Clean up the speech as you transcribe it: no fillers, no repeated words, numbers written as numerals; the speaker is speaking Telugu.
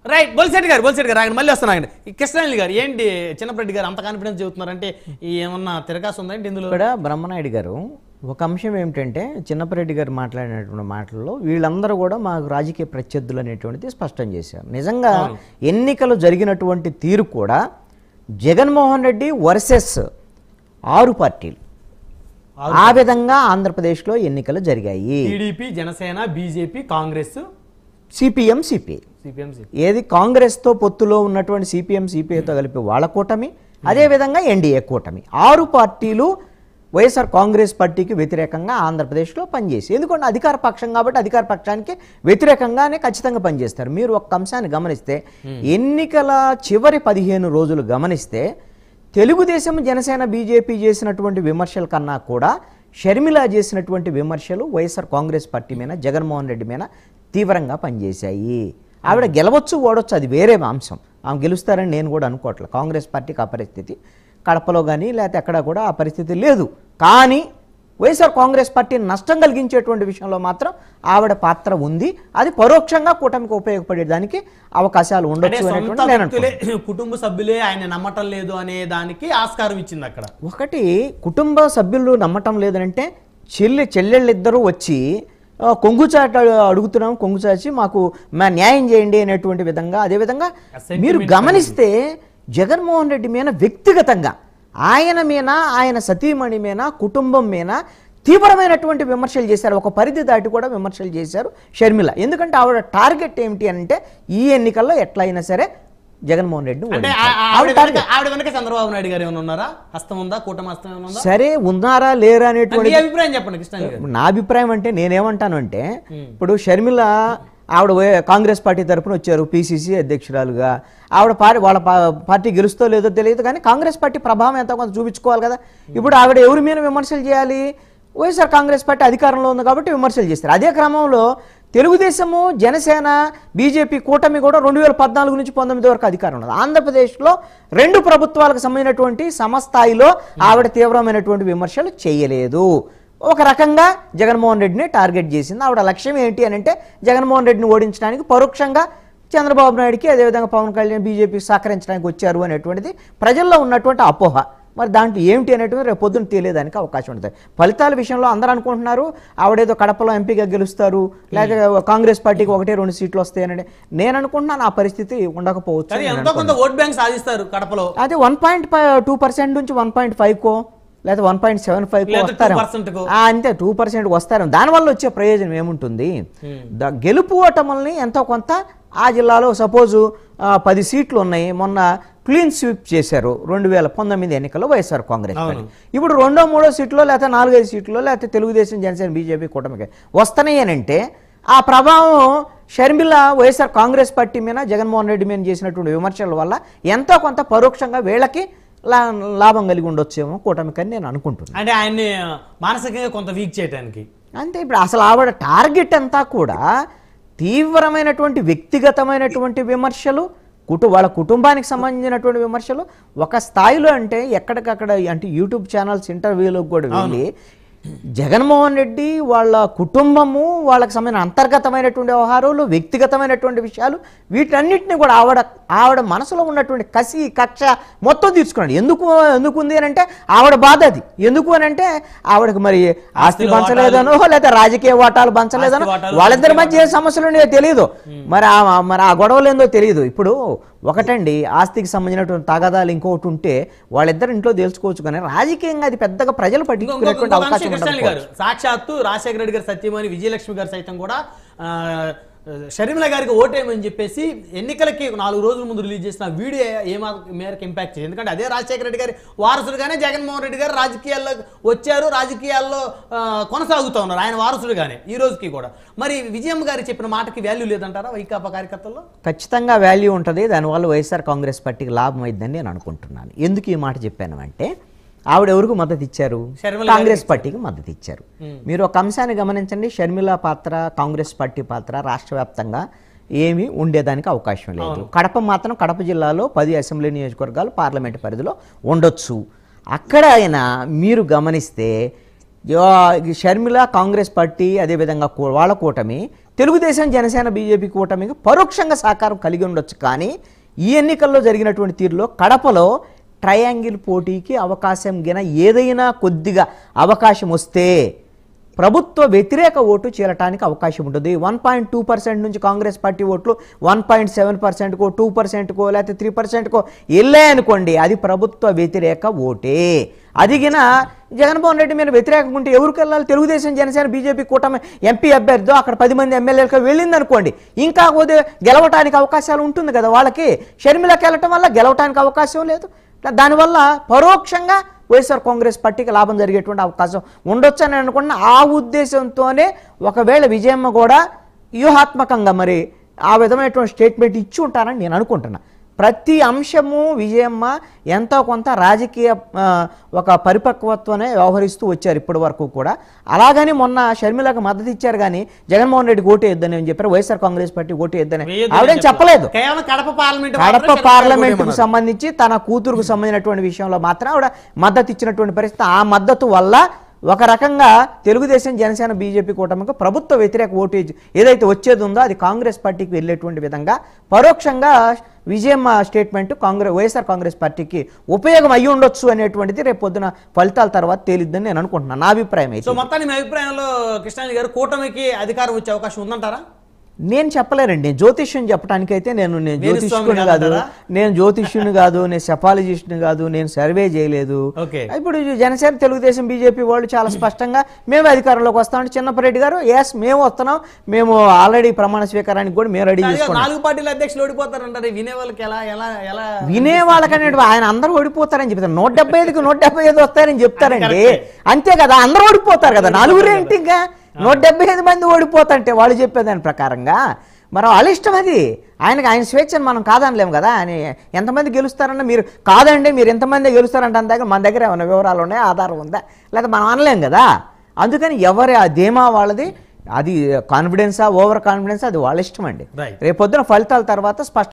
రైట్. బొలిశెట్టి గారు ఆయన మళ్ళీ వస్తున్నాయండి. ఈ కృష్ణారెడ్డి గారు ఏంటి చిన్నప్పరెడ్డి గారు అంత కాన్ఫిడెన్స్ చెబుతున్నారంటే ఏమన్నా తిరగాసు ఉందండి ఇందులో? ఇక్కడ బ్రహ్మనాయుడు గారు ఒక అంశం ఏమిటంటే చిన్నప్పరెడ్డి గారు మాట్లాడినటువంటి మాటల్లో వీళ్ళందరూ కూడా మాకు రాజకీయ ప్రత్యర్థులు అనేటువంటిది స్పష్టం చేశారు. నిజంగా ఎన్నికలు జరిగినటువంటి తీరు కూడా జగన్మోహన్ రెడ్డి వర్సెస్ 6 పార్టీలు ఆ విధంగా ఆంధ్రప్రదేశ్లో ఎన్నికలు జరిగాయి. TDP, Janasena, BJP, Congress, CPM, CPI. ఏది కాంగ్రెస్తో పొత్తులో ఉన్నటువంటి సిపిఎం, సిపిఐతో కలిపి వాళ్ళ కూటమి, అదేవిధంగా ఎన్డీఏ కూటమి 6 పార్టీలు వైఎస్ఆర్ కాంగ్రెస్ పార్టీకి వ్యతిరేకంగా ఆంధ్రప్రదేశ్లో పనిచేసి, ఎందుకంటే అధికార పక్షం కాబట్టి అధికార పక్షానికి వ్యతిరేకంగానే ఖచ్చితంగా పనిచేస్తారు. మీరు ఒక అంశాన్ని గమనిస్తే ఎన్నికల చివరి 15 రోజులు గమనిస్తే తెలుగుదేశం, జనసేన, బీజేపీ చేసినటువంటి విమర్శల కన్నా కూడా షర్మిల చేసినటువంటి విమర్శలు వైఎస్ఆర్ కాంగ్రెస్ పార్టీ మీద, జగన్మోహన్ రెడ్డి మీద తీవ్రంగా పనిచేశాయి. ఆవిడ గెలవచ్చు, ఓడొచ్చు, అది వేరే అంశం. ఆమె గెలుస్తారని నేను కూడా అనుకోవట్లేదు. కాంగ్రెస్ పార్టీకి ఆ పరిస్థితి కడపలో కానీ లేకపోతే ఎక్కడ కూడా ఆ పరిస్థితి లేదు. కానీ వైఎస్ఆర్ కాంగ్రెస్ పార్టీని నష్టం కలిగించేటువంటి విషయంలో మాత్రం ఆవిడ పాత్ర ఉంది. అది పరోక్షంగా కూటమికి ఉపయోగపడేదానికి అవకాశాలు ఉండొచ్చు అనేటువంటి నేను అనుకుంటున్నాను. కుటుంబ సభ్యులే ఆయన నమ్మటం లేదు అనే దానికి ఆస్కారం ఇచ్చింది అక్కడ. ఒకటి కుటుంబ సభ్యులు నమ్మటం లేదంటే చెల్లెళ్ళిద్దరూ వచ్చి కొంగుచాట అడుగుతున్నాం, కొంగుచాచి మాకు న్యాయం చేయండి అనేటువంటి విధంగా. అదేవిధంగా మీరు గమనిస్తే జగన్మోహన్ రెడ్డి మీద వ్యక్తిగతంగా ఆయన మీద, ఆయన సతీమణి మీద, కుటుంబం మీద తీవ్రమైనటువంటి విమర్శలు చేశారు. ఒక పరిధి దాటి కూడా విమర్శలు చేశారు షర్మిల. ఎందుకంటే ఆవిడ టార్గెట్ ఏమిటి అంటే ఈ ఎన్నికల్లో ఎట్లయినా సరే జగన్మోహన్ రెడ్డి చంద్రబాబు నాయుడు గారు ఏమైనా ఉన్నారా? హస్తం ఉందా? కూటమి హస్తం ఉందా? సరే ఉన్నారా లేరా అనేటువంటి అభిప్రాయం చెప్పండి కృష్ణ. నా అభిప్రాయం అంటే నేనేమంటాను అంటే ఇప్పుడు షర్మిల ఆవిడ కాంగ్రెస్ పార్టీ తరఫున వచ్చారు పిసిసి అధ్యక్షురాలుగా. ఆవిడ వాళ్ళ పార్టీ గెలుస్తో లేదో తెలియదు, కానీ కాంగ్రెస్ పార్టీ ప్రభావం ఎంతో కొంత చూపించుకోవాలి కదా. ఇప్పుడు ఆవిడ ఎవరి మీద విమర్శలు చేయాలి? వైఎస్ఆర్ కాంగ్రెస్ పార్టీ అధికారంలో ఉంది కాబట్టి విమర్శలు చేస్తారు. అదే క్రమంలో తెలుగుదేశము, జనసేన, బీజేపీ కూటమి కూడా 2014 నుంచి 19 వరకు అధికారం ఉన్నది. ఆంధ్రప్రదేశ్లో 2 ప్రభుత్వాలకు సంబంధించినటువంటి సమస్థాయిలో ఆవిడ తీవ్రమైనటువంటి విమర్శలు చేయలేదు. ఒక రకంగా జగన్మోహన్ రెడ్డిని టార్గెట్ చేసింది. ఆవిడ లక్ష్యం ఏంటి అని అంటే జగన్మోహన్ రెడ్డిని ఓడించడానికి పరోక్షంగా చంద్రబాబు నాయుడుకి, అదేవిధంగా పవన్ కళ్యాణ్, బీజేపీకి సహకరించడానికి వచ్చారు అనేటువంటిది ప్రజల్లో ఉన్నటువంటి అపోహ. మరి దాంట్లో ఏమిటి అనేటువంటి రేపు పొద్దున్న తేలేదానికి అవకాశం ఉంటుంది. ఫలితాల విషయంలో అందరూ అనుకుంటున్నారు ఆవిడేదో కడపలో ఎంపీగా గెలుస్తారు, లేకపోతే కాంగ్రెస్ పార్టీకి 1-2 సీట్లు వస్తాయని. నేను అనుకుంటున్నాను ఆ పరిస్థితి ఉండకపోవచ్చు. అదే 1.2% నుంచి 1.5కో లేదా 1.75 వస్తారు, అంతే 2% వస్తారు. దానివల్ల వచ్చే ప్రయోజనం ఏముంటుంది? గెలుపు ఓటముల్ని ఎంతో కొంత ఆ జిల్లాలో సపోజు 10 సీట్లు ఉన్నాయి. మొన్న క్లీన్ స్వీప్ చేశారు 2019 ఎన్నికల్లో వైఎస్ఆర్ కాంగ్రెస్ పార్టీ. ఇప్పుడు 2-3 సీట్లో లేకపోతే 4-5 సీట్లో లేకపోతే తెలుగుదేశం, జనసేన, బీజేపీ కూటమికి వస్తున్నాయి అని అంటే ఆ ప్రభావం షర్మిల వైఎస్ఆర్ కాంగ్రెస్ పార్టీ మీద, జగన్మోహన్ రెడ్డి మీద చేసినటువంటి విమర్శల వల్ల ఎంతో కొంత పరోక్షంగా వీళ్ళకి లాభం కలిగి ఉండొచ్చేమో కూటమికని నేను అనుకుంటున్నాను. అంటే ఆయన్ని మానసికంగా కొంత వీక్ చేయడానికి అంతే. ఇప్పుడు అసలు ఆవిడ టార్గెట్ అంతా కూడా తీవ్రమైనటువంటి వ్యక్తిగతమైనటువంటి విమర్శలు, వాళ్ళ కుటుంబానికి సంబంధించినటువంటి విమర్శలు. ఒక స్థాయిలో అంటే ఎక్కడికక్కడ అంటే యూట్యూబ్ ఛానల్స్ ఇంటర్వ్యూలకు కూడా వెళ్ళి జగన్మోహన్ రెడ్డి వాళ్ళ కుటుంబము, వాళ్ళకి సంబంధించిన అంతర్గతమైనటువంటి వ్యవహారాలు, వ్యక్తిగతమైనటువంటి విషయాలు, వీటన్నిటిని కూడా ఆవిడ మనసులో ఉన్నటువంటి కసి, కక్ష మొత్తం తీర్చుకున్నాడు. ఎందుకు ఉంది అని అంటే ఆవిడ బాధ అది. ఎందుకు అని అంటే ఆవిడకి మరి ఆస్తి పంచలేదనో లేదా రాజకీయ వాటాలు పంచలేదనో, వాళ్ళిద్దరి మధ్య ఏ సమస్యలు ఉన్నాయో తెలియదు, మరి ఆ గొడవలు ఏందో తెలియదు. ఇప్పుడు ఒకటండి ఆస్తికి సంబంధించినటువంటి తగాదాలు ఇంకొకటి ఉంటే వాళ్ళిద్దరు ఇంట్లో తెలుసుకోవచ్చు, కానీ రాజకీయంగా అది పెద్దగా ప్రజలు పట్టించుకునేటువంటి అవకాశం ఉండదు. సాక్షాత్తు రాజశేఖర రెడ్డి గారు సత్యమణి విజయలక్ష్మి గారు సైతం కూడా షర్మిల గారికి ఓటేయమని చెప్పేసి ఎన్నికలకి 4 రోజుల ముందు రిలీజ్ చేసిన వీడియో ఏ మేరకు ఇంపాక్ట్ చేసింది. ఎందుకంటే అదే రాజశేఖర రెడ్డి గారి వారసుడుగానే జగన్మోహన్ రెడ్డి గారు రాజకీయాల్లో వచ్చారు, రాజకీయాల్లో కొనసాగుతూ ఉన్నారు ఆయన వారసుడుగానే ఈ రోజుకి కూడా. మరి విజయమ్మ గారు చెప్పిన మాటకి వాల్యూ లేదంటారా వైకాపా కార్యకర్తల్లో? ఖచ్చితంగా వాల్యూ ఉంటుంది. దానివల్ల వైఎస్ఆర్ కాంగ్రెస్ పార్టీకి లాభం అయిందని నేను అనుకుంటున్నాను. ఎందుకు ఈ మాట చెప్పాను అంటే ఆవిడ ఎవరికి మద్దతు ఇచ్చారు? కాంగ్రెస్ పార్టీకి మద్దతు ఇచ్చారు. మీరు ఒక అంశాన్ని గమనించండి, షర్మిల పాత్ర, కాంగ్రెస్ పార్టీ పాత్ర రాష్ట్ర వ్యాప్తంగా ఏమీ ఉండేదానికి అవకాశం లేదు. కడప జిల్లాలో 10 అసెంబ్లీ నియోజకవర్గాలు పార్లమెంట్ పరిధిలో ఉండొచ్చు. అక్కడ అయినా మీరు గమనిస్తే షర్మిల కాంగ్రెస్ పార్టీ అదేవిధంగా వాళ్ళ కూటమి తెలుగుదేశం జనసేన బీజేపీ కూటమికి పరోక్షంగా సహకారం కలిగి ఉండొచ్చు. కానీ ఈ ఎన్నికల్లో జరిగినటువంటి తీరులో కడపలో ట్రయాంగిల్ పోటీకి అవకాశం ఏదైనా కొద్దిగా అవకాశం వస్తే ప్రభుత్వ వ్యతిరేక ఓటు చేరటానికి అవకాశం ఉంటుంది. 1.2% నుంచి కాంగ్రెస్ పార్టీ ఓట్లు 1.7%కో 2%కో లేకపోతే 3%కో వెళ్ళాయనుకోండి, అది ప్రభుత్వ వ్యతిరేక ఓటే. అదిగిన జగన్మోహన్ రెడ్డి మీద వ్యతిరేకంగా ఉంటే ఎవరికి వెళ్ళాలి? తెలుగుదేశం జనసేన బీజేపీ కూటమి ఎంపీ అభ్యర్థి అక్కడ 10 మంది ఎమ్మెల్యేలకు వెళ్ళిందనుకోండి, ఇంకా గెలవటానికి అవకాశాలు ఉంటుంది కదా వాళ్ళకి. షర్మిలకి వెళ్ళటం వల్ల గెలవటానికి అవకాశం లేదు. దానివల్ల పరోక్షంగా వైఎస్ఆర్ కాంగ్రెస్ పార్టీకి లాభం జరిగేటువంటి అవకాశం ఉండొచ్చు అని అనుకున్న ఆ ఉద్దేశంతోనే ఒకవేళ విజయమ్మ కూడా వ్యూహాత్మకంగా మరి ఆ విధమైనటువంటి స్టేట్మెంట్ ఇచ్చి ఉంటారని నేను అనుకుంటున్నా. ప్రతి అంశము విజయమ్మ ఎంతో కొంత రాజకీయ ఒక పరిపక్వత్వనే వ్యవహరిస్తూ వచ్చారు ఇప్పటి వరకు కూడా. అలాగని మొన్న షర్మిలకు మద్దతు ఇచ్చారు, కానీ జగన్మోహన్ రెడ్డికి ఓటు వేద్దని అని చెప్పారు. వైఎస్ఆర్ కాంగ్రెస్ పార్టీ ఓటు వేద్దని ఆవిడేం చెప్పలేదు. కడప పార్లమెంటుకు సంబంధించి తన కూతురుకు సంబంధించినటువంటి విషయంలో మాత్రం ఆవిడ మద్దతు ఇచ్చినటువంటి పరిస్థితి. ఆ మద్దతు వల్ల ఒక రకంగా తెలుగుదేశం జనసేన బీజేపీ కూటమికి ప్రభుత్వ వ్యతిరేక ఓటేజ్ ఏదైతే వచ్చేది ఉందో అది కాంగ్రెస్ పార్టీకి వెళ్ళేటువంటి విధంగా పరోక్షంగా విజయమ్మ స్టేట్మెంట్ వైఎస్ఆర్ కాంగ్రెస్ పార్టీకి ఉపయోగం అయ్యి ఉండొచ్చు అనేటువంటిది రేపు పొద్దున ఫలితాల తర్వాత తేలిద్దని నేను అనుకుంటున్నాను. నా అభిప్రాయం అయితే. సో మొత్తాన్ని మీ అభిప్రాయంలో కృష్ణాజీ గారు కూటమికి అధికారం వచ్చే అవకాశం ఉందంటారా? నేను చెప్పలేరండి. జ్యోతిష్యం చెప్పడానికి అయితే నేను జ్యోతిష్యుని కాదు, నేను సెఫాలజిస్ట్ని కాదు, నేను సర్వే చేయలేదు. ఇప్పుడు జనసేన తెలుగుదేశం బీజేపీ వాళ్ళు చాలా స్పష్టంగా మేము అధికారంలోకి వస్తామంటే చిన్నపరెడ్డి గారు ఎస్ మేము వస్తున్నాం, మేము ఆల్రెడీ ప్రమాణ స్వీకారానికి కూడా మేము రెడీ చేసుకున్నాం. 4 పార్టీల అధ్యక్షులు ఓడిపోతారంటారు. వినే వాళ్ళకి వినే వాళ్ళకనే ఆయన అందరూ ఓడిపోతారని చెప్తారు. 175కి 175 వస్తారని చెప్తారండి, అంతే కదా. అందరూ ఓడిపోతారు కదా, 4 ఇంకా 175 మంది ఓడిపోతుంటే వాళ్ళు చెప్పేదాని ప్రకారంగా మరి వాళ్ళ ఇష్టం అది. ఆయన స్వేచ్ఛను మనం కాదనలేము కదా. ఆయన ఎంతమంది గెలుస్తారన్న మీరు కాదండి మీరు ఎంతమంది గెలుస్తారంటే అంత దగ్గర మన దగ్గర ఏమైనా వివరాలు ఉన్నాయా, ఆధారం ఉందా, లేదా మనం అనలేం కదా. అందుకని ఎవరి ఆ ధీమా వాళ్ళది, అది కాన్ఫిడెన్సా ఓవర్ కాన్ఫిడెన్సా అది వాళ్ళ ఇష్టం అండి. రేపొద్దున ఫలితాల తర్వాత స్పష్టం.